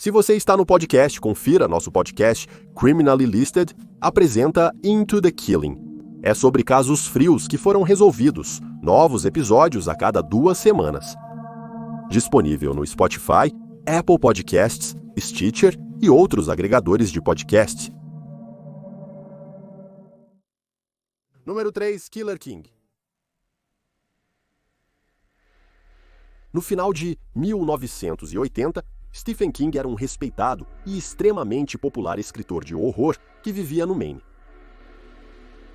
Se você está no podcast, confira nosso podcast Criminally Listed apresenta Into the Killing. É sobre casos frios que foram resolvidos, novos episódios a cada 2 semanas. Disponível no Spotify, Apple Podcasts, Stitcher e outros agregadores de podcast. Número 3, Killer King. No final de 1980, Stephen King era um respeitado e extremamente popular escritor de horror que vivia no Maine.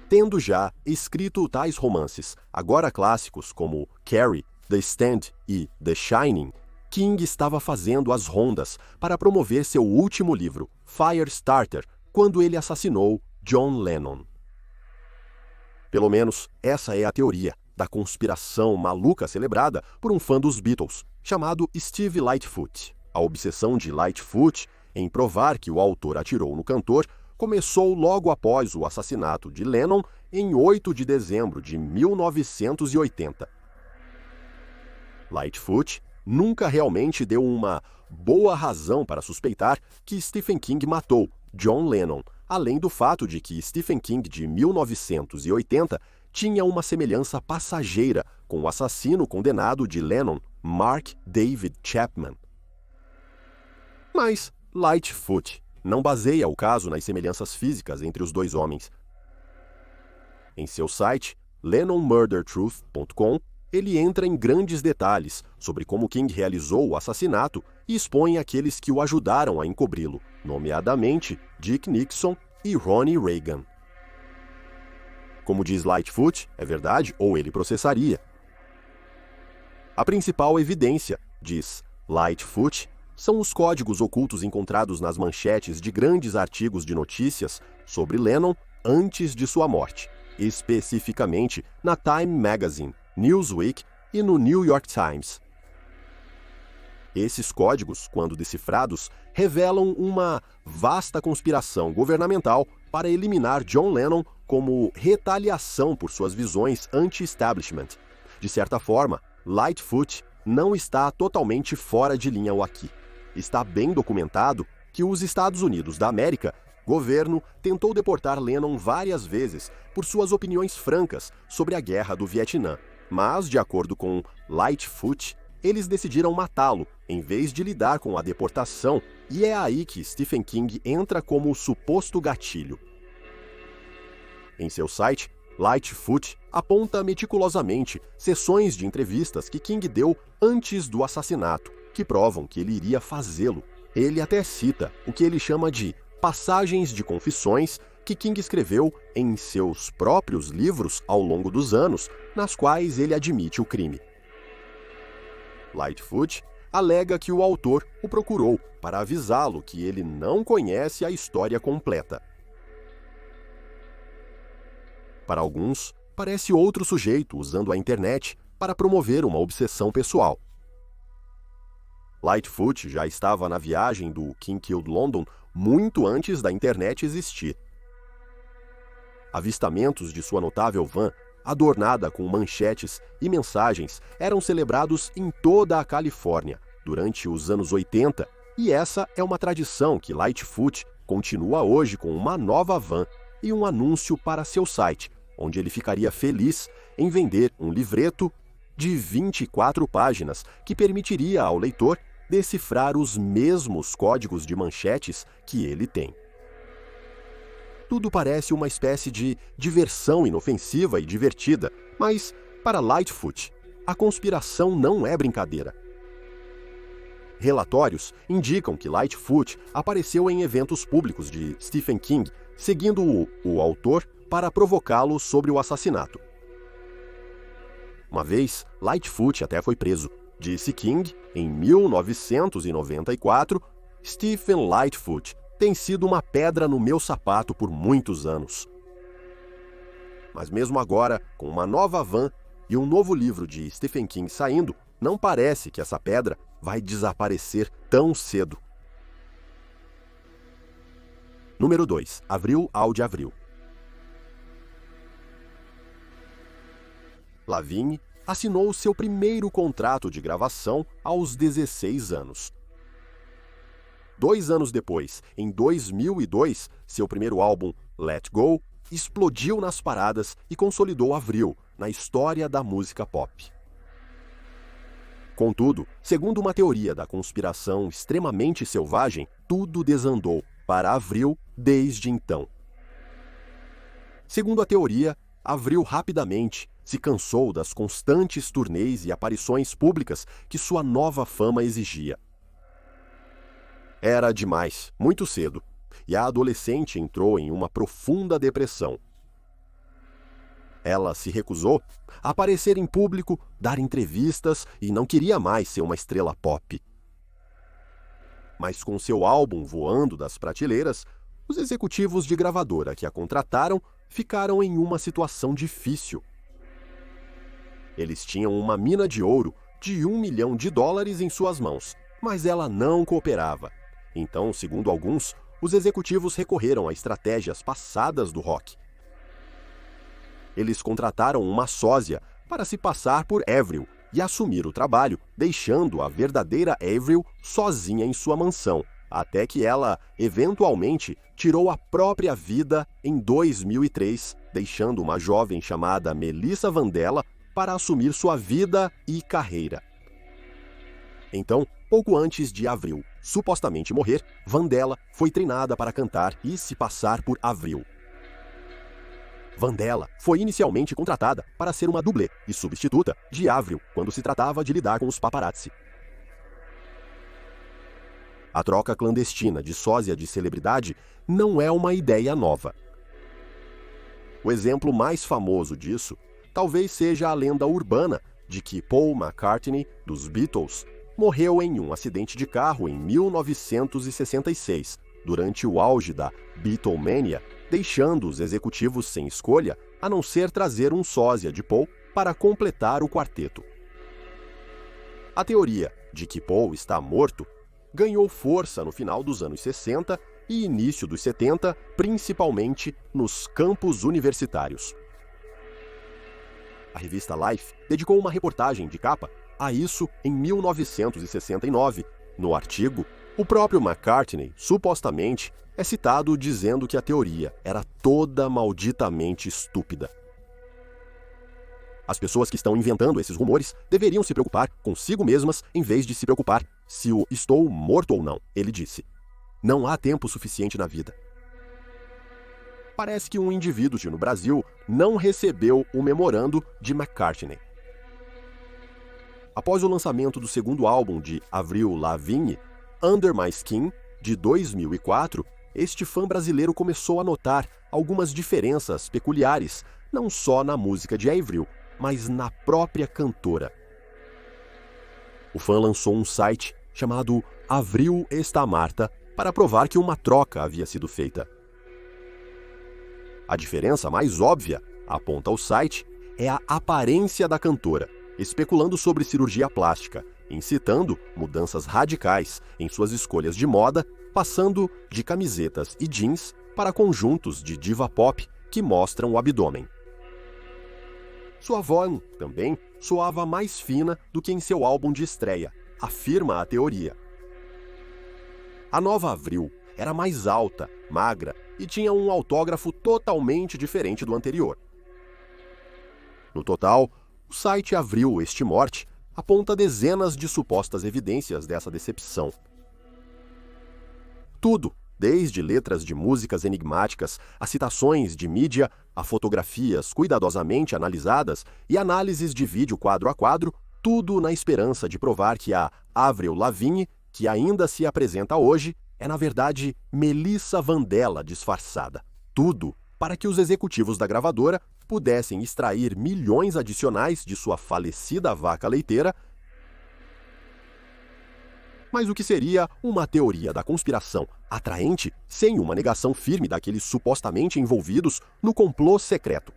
Tendo já escrito tais romances, agora clássicos como Carrie, The Stand e The Shining, King estava fazendo as rondas para promover seu último livro, Firestarter, quando ele assassinou John Lennon. Pelo menos essa é a teoria da conspiração maluca celebrada por um fã dos Beatles, chamado Steve Lightfoot. A obsessão de Lightfoot em provar que o autor atirou no cantor começou logo após o assassinato de Lennon em 8 de dezembro de 1980. Lightfoot nunca realmente deu uma boa razão para suspeitar que Stephen King matou John Lennon, além do fato de que Stephen King de 1980 tinha uma semelhança passageira com o assassino condenado de Lennon, Mark David Chapman. Mas Lightfoot não baseia o caso nas semelhanças físicas entre os dois homens. Em seu site, lennonmurdertruth.com, ele entra em grandes detalhes sobre como King realizou o assassinato e expõe aqueles que o ajudaram a encobri-lo, nomeadamente Dick Nixon e Ronnie Reagan. Como diz Lightfoot, é verdade ou ele processaria. A principal evidência, diz Lightfoot, são os códigos ocultos encontrados nas manchetes de grandes artigos de notícias sobre Lennon antes de sua morte, especificamente na Time Magazine, Newsweek e no New York Times. Esses códigos, quando decifrados, revelam uma vasta conspiração governamental para eliminar John Lennon como retaliação por suas visões anti-establishment. De certa forma, Lightfoot não está totalmente fora de linha aqui. Está bem documentado que os Estados Unidos da América, governo, tentou deportar Lennon várias vezes por suas opiniões francas sobre a guerra do Vietnã. Mas, de acordo com Lightfoot, eles decidiram matá-lo em vez de lidar com a deportação, e é aí que Stephen King entra como o suposto gatilho. Em seu site, Lightfoot aponta meticulosamente sessões de entrevistas que King deu antes do assassinato, que provam que ele iria fazê-lo. Ele até cita o que ele chama de passagens de confissões que King escreveu em seus próprios livros ao longo dos anos, nas quais ele admite o crime. Lightfoot alega que o autor o procurou para avisá-lo que ele não conhece a história completa. Para alguns, parece outro sujeito usando a internet para promover uma obsessão pessoal. Lightfoot já estava na viagem do King Killed London muito antes da internet existir. Avistamentos de sua notável van, adornada com manchetes e mensagens, eram celebrados em toda a Califórnia durante os anos 80, e essa é uma tradição que Lightfoot continua hoje com uma nova van e um anúncio para seu site, onde ele ficaria feliz em vender um livreto de 24 páginas que permitiria ao leitor decifrar os mesmos códigos de manchetes que ele tem. Tudo parece uma espécie de diversão inofensiva e divertida, mas, para Lightfoot, a conspiração não é brincadeira. Relatórios indicam que Lightfoot apareceu em eventos públicos de Stephen King, seguindo o autor para provocá-lo sobre o assassinato. Uma vez, Lightfoot até foi preso. Disse King, em 1994, Stephen Lightfoot tem sido uma pedra no meu sapato por muitos anos. Mas mesmo agora, com uma nova van e um novo livro de Stephen King saindo, não parece que essa pedra vai desaparecer tão cedo. Número 2. Avril ao de Avril. Lavigne assinou seu primeiro contrato de gravação aos 16 anos. 2 anos depois, em 2002, seu primeiro álbum, Let Go, explodiu nas paradas e consolidou Avril na história da música pop. Contudo, segundo uma teoria da conspiração extremamente selvagem, tudo desandou para Avril desde então. Segundo a teoria, Avril rapidamente se cansou das constantes turnês e aparições públicas que sua nova fama exigia. Era demais, muito cedo, e a adolescente entrou em uma profunda depressão. Ela se recusou a aparecer em público, dar entrevistas e não queria mais ser uma estrela pop. Mas com seu álbum voando das prateleiras, os executivos de gravadora que a contrataram ficaram em uma situação difícil. Eles tinham uma mina de ouro de $1 milhão em suas mãos, mas ela não cooperava. Então, segundo alguns, os executivos recorreram a estratégias passadas do rock. Eles contrataram uma sósia para se passar por Avril e assumir o trabalho, deixando a verdadeira Avril sozinha em sua mansão, até que ela, eventualmente, tirou a própria vida em 2003, deixando uma jovem chamada Melissa Vandella para assumir sua vida e carreira. Então, pouco antes de Avril supostamente morrer, Vandella foi treinada para cantar e se passar por Avril. Vandella foi inicialmente contratada para ser uma dublê e substituta de Avril quando se tratava de lidar com os paparazzi. A troca clandestina de sósia de celebridade não é uma ideia nova. O exemplo mais famoso disso talvez seja a lenda urbana de que Paul McCartney, dos Beatles, morreu em um acidente de carro em 1966, durante o auge da Beatlemania, deixando os executivos sem escolha a não ser trazer um sósia de Paul para completar o quarteto. A teoria de que Paul está morto ganhou força no final dos anos 60 e início dos 70, principalmente nos campos universitários. A revista Life dedicou uma reportagem de capa a isso em 1969. No artigo, o próprio McCartney, supostamente, é citado dizendo que a teoria era toda malditamente estúpida. As pessoas que estão inventando esses rumores deveriam se preocupar consigo mesmas em vez de se preocupar se o estou morto ou não, ele disse. Não há tempo suficiente na vida. Parece que um indivíduo no Brasil não recebeu o memorando de McCartney. Após o lançamento do segundo álbum de Avril Lavigne, Under My Skin, de 2004, este fã brasileiro começou a notar algumas diferenças peculiares, não só na música de Avril, mas na própria cantora. O fã lançou um site chamado Avril Está Marta para provar que uma troca havia sido feita. A diferença mais óbvia, aponta o site, é a aparência da cantora, especulando sobre cirurgia plástica, incitando mudanças radicais em suas escolhas de moda, passando de camisetas e jeans para conjuntos de diva pop que mostram o abdômen. Sua voz, também, soava mais fina do que em seu álbum de estreia, afirma a teoria. A nova Avril era mais alta, magra e tinha um autógrafo totalmente diferente do anterior. No total, o site Avril Este Morte aponta dezenas de supostas evidências dessa decepção. Tudo, desde letras de músicas enigmáticas, a citações de mídia, a fotografias cuidadosamente analisadas e análises de vídeo quadro a quadro, tudo na esperança de provar que a Avril Lavigne, que ainda se apresenta hoje, é na verdade Melissa Vandella disfarçada. Tudo para que os executivos da gravadora pudessem extrair milhões adicionais de sua falecida vaca leiteira. Mas o que seria uma teoria da conspiração atraente sem uma negação firme daqueles supostamente envolvidos no complô secreto?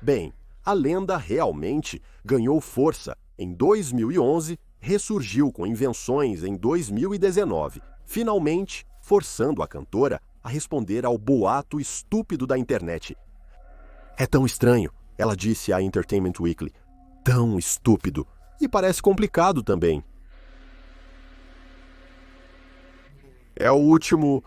Bem, a lenda realmente ganhou força em 2011, ressurgiu com invenções em 2019, finalmente forçando a cantora a responder ao boato estúpido da internet. É tão estranho, ela disse à Entertainment Weekly. Tão estúpido. E parece complicado também. É o último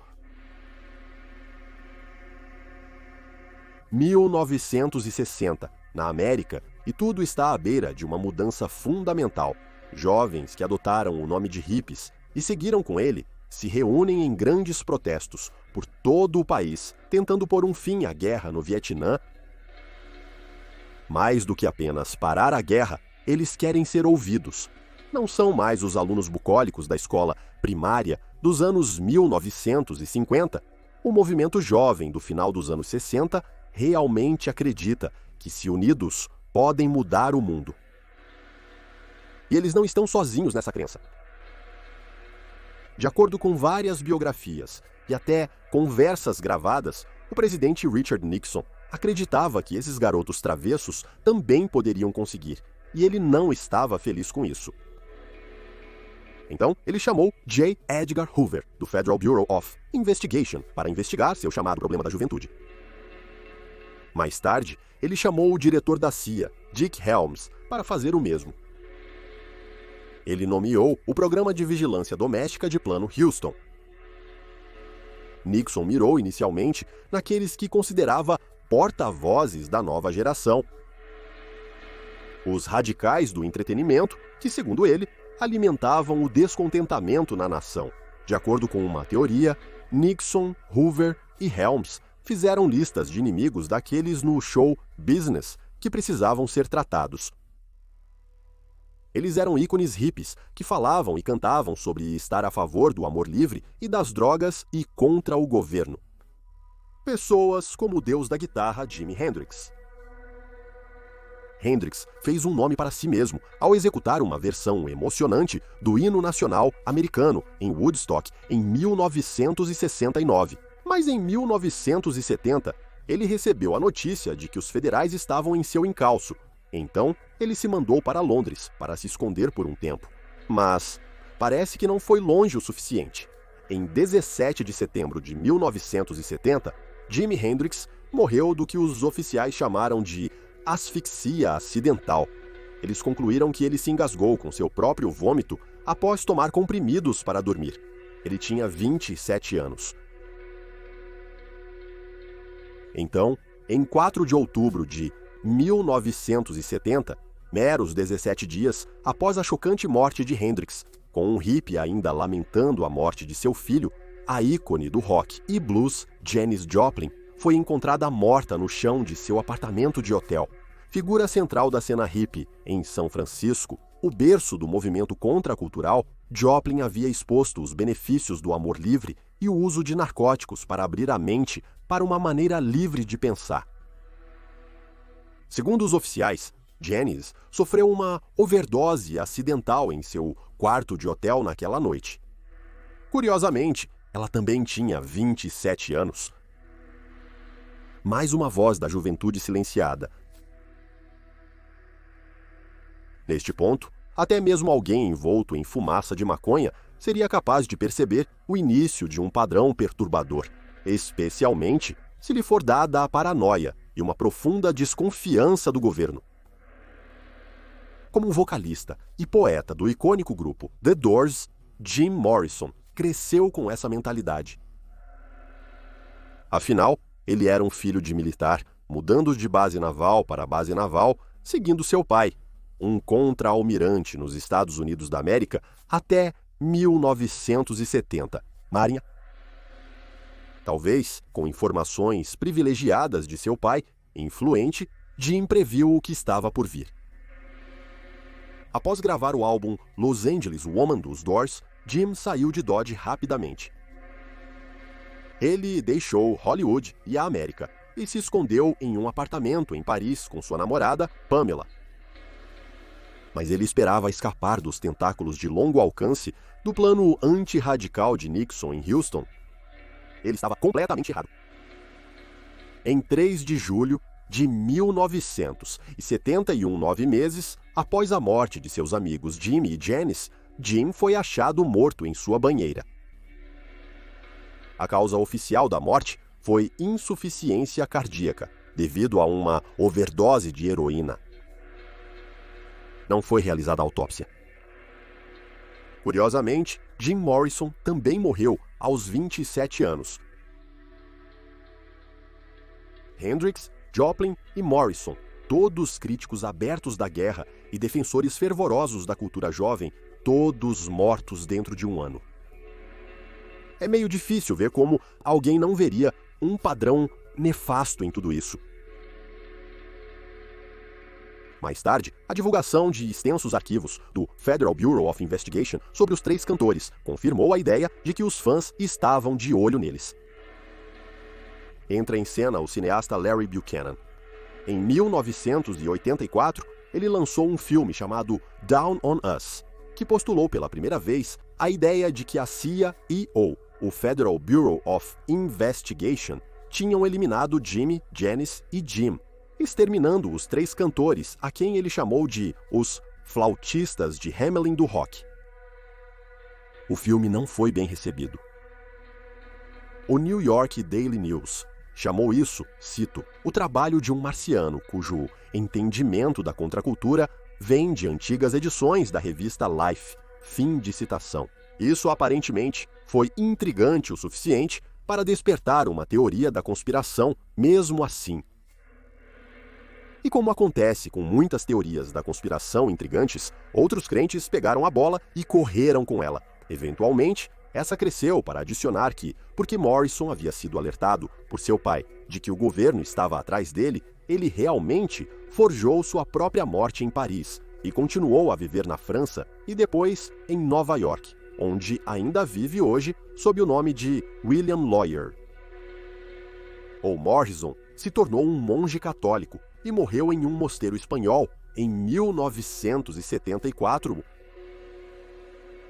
1960, na América, e tudo está à beira de uma mudança fundamental. Jovens que adotaram o nome de hippies e seguiram com ele se reúnem em grandes protestos por todo o país, tentando pôr um fim à guerra no Vietnã. Mais do que apenas parar a guerra, eles querem ser ouvidos. Não são mais os alunos bucólicos da escola primária dos anos 1950. O movimento jovem do final dos anos 60 realmente acredita que, se unidos, podem mudar o mundo. E eles não estão sozinhos nessa crença. De acordo com várias biografias e até conversas gravadas, o presidente Richard Nixon acreditava que esses garotos travessos também poderiam conseguir, e ele não estava feliz com isso. Então, ele chamou J. Edgar Hoover, do Federal Bureau of Investigation, para investigar seu chamado problema da juventude. Mais tarde, ele chamou o diretor da CIA, Dick Helms, para fazer o mesmo. Ele nomeou o Programa de Vigilância Doméstica de Plano Houston. Nixon mirou inicialmente naqueles que considerava porta-vozes da nova geração. Os radicais do entretenimento, que, segundo ele, alimentavam o descontentamento na nação. De acordo com uma teoria, Nixon, Hoover e Helms fizeram listas de inimigos daqueles no show business que precisavam ser tratados. Eles eram ícones hippies que falavam e cantavam sobre estar a favor do amor livre e das drogas e contra o governo. Pessoas como o deus da guitarra Jimi Hendrix. Hendrix fez um nome para si mesmo ao executar uma versão emocionante do hino nacional americano em Woodstock em 1969. Mas em 1970, ele recebeu a notícia de que os federais estavam em seu encalço. Então, ele se mandou para Londres para se esconder por um tempo. Mas parece que não foi longe o suficiente. Em 17 de setembro de 1970, Jimi Hendrix morreu do que os oficiais chamaram de asfixia acidental. Eles concluíram que ele se engasgou com seu próprio vômito após tomar comprimidos para dormir. Ele tinha 27 anos. Então, em 4 de outubro de 1970, meros 17 dias após a chocante morte de Hendrix, com um hippie ainda lamentando a morte de seu filho, a ícone do rock e blues, Janis Joplin, foi encontrada morta no chão de seu apartamento de hotel. Figura central da cena hippie em São Francisco, o berço do movimento contracultural, Joplin havia exposto os benefícios do amor livre e o uso de narcóticos para abrir a mente para uma maneira livre de pensar. Segundo os oficiais, Janis sofreu uma overdose acidental em seu quarto de hotel naquela noite. Curiosamente, ela também tinha 27 anos. Mais uma voz da juventude silenciada. Neste ponto, até mesmo alguém envolto em fumaça de maconha seria capaz de perceber o início de um padrão perturbador, especialmente se lhe for dada a paranoia e uma profunda desconfiança do governo. Como vocalista e poeta do icônico grupo The Doors, Jim Morrison cresceu com essa mentalidade. Afinal, ele era um filho de militar, mudando de base naval para base naval, seguindo seu pai, um contra-almirante nos Estados Unidos da América, até 1970. Marinha. Talvez, com informações privilegiadas de seu pai, influente, Jim previu o que estava por vir. Após gravar o álbum Los Angeles Woman dos Doors, Jim saiu de Dodge rapidamente. Ele deixou Hollywood e a América e se escondeu em um apartamento em Paris com sua namorada, Pamela. Mas ele esperava escapar dos tentáculos de longo alcance do plano antirradical de Nixon em Houston. Ele estava completamente errado. Em 3 de julho de 1971, 9 meses após a morte de seus amigos Jimmy e Janis, Jim foi achado morto em sua banheira. A causa oficial da morte foi insuficiência cardíaca, devido a uma overdose de heroína. Não foi realizada a autópsia. Curiosamente, Jim Morrison também morreu aos 27 anos. Hendrix, Joplin e Morrison, todos críticos abertos da guerra e defensores fervorosos da cultura jovem, todos mortos dentro de um ano. É meio difícil ver como alguém não veria um padrão nefasto em tudo isso. Mais tarde, a divulgação de extensos arquivos do Federal Bureau of Investigation sobre os 3 cantores confirmou a ideia de que os fãs estavam de olho neles. Entra em cena o cineasta Larry Buchanan. Em 1984, ele lançou um filme chamado Down on Us, que postulou pela primeira vez a ideia de que a CIA e o Federal Bureau of Investigation tinham eliminado Jimmy, Janis e Jim, exterminando os 3 cantores a quem ele chamou de os flautistas de Hamelin do rock. O filme não foi bem recebido. O New York Daily News chamou isso, cito, o trabalho de um marciano cujo entendimento da contracultura vem de antigas edições da revista Life, fim de citação. Isso aparentemente foi intrigante o suficiente para despertar uma teoria da conspiração mesmo assim. E como acontece com muitas teorias da conspiração intrigantes, outros crentes pegaram a bola e correram com ela. Eventualmente, essa cresceu para adicionar que, porque Morrison havia sido alertado por seu pai de que o governo estava atrás dele, ele realmente forjou sua própria morte em Paris e continuou a viver na França e depois em Nova York, onde ainda vive hoje sob o nome de William Lawyer. O Morrison se tornou um monge católico e morreu em um mosteiro espanhol em 1974.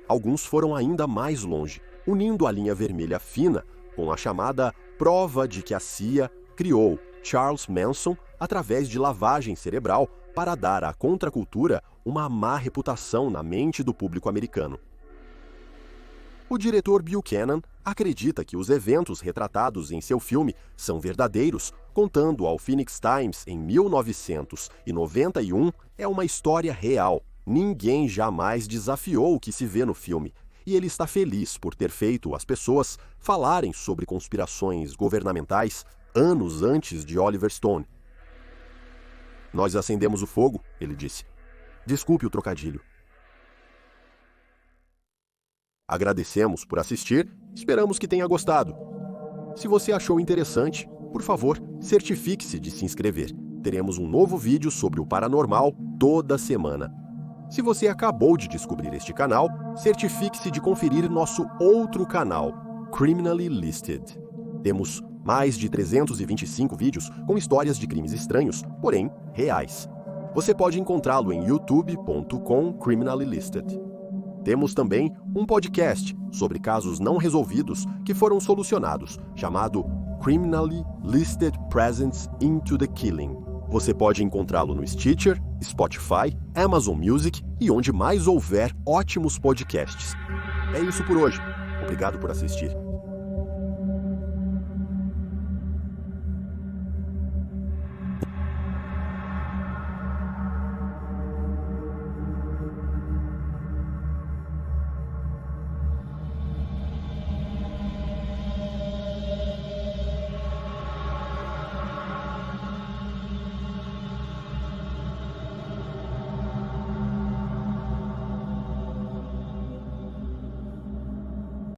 Alguns foram ainda mais longe, unindo a linha vermelha fina com a chamada prova de que a CIA criou Charles Manson através de lavagem cerebral para dar à contracultura uma má reputação na mente do público americano. O diretor Buchanan acredita que os eventos retratados em seu filme são verdadeiros, contando ao Phoenix Times em 1991 é uma história real. Ninguém jamais desafiou o que se vê no filme, e ele está feliz por ter feito as pessoas falarem sobre conspirações governamentais anos antes de Oliver Stone. Nós acendemos o fogo, ele disse. Desculpe o trocadilho. Agradecemos por assistir, esperamos que tenha gostado. Se você achou interessante, por favor, certifique-se de se inscrever. Teremos um novo vídeo sobre o paranormal toda semana. Se você acabou de descobrir este canal, certifique-se de conferir nosso outro canal, Criminally Listed. Temos mais de 325 vídeos com histórias de crimes estranhos, porém reais. Você pode encontrá-lo em youtube.com/criminallylisted. Temos também um podcast sobre casos não resolvidos que foram solucionados, chamado Criminally Listed Presents into the Killing. Você pode encontrá-lo no Stitcher, Spotify, Amazon Music e onde mais houver ótimos podcasts. É isso por hoje. Obrigado por assistir.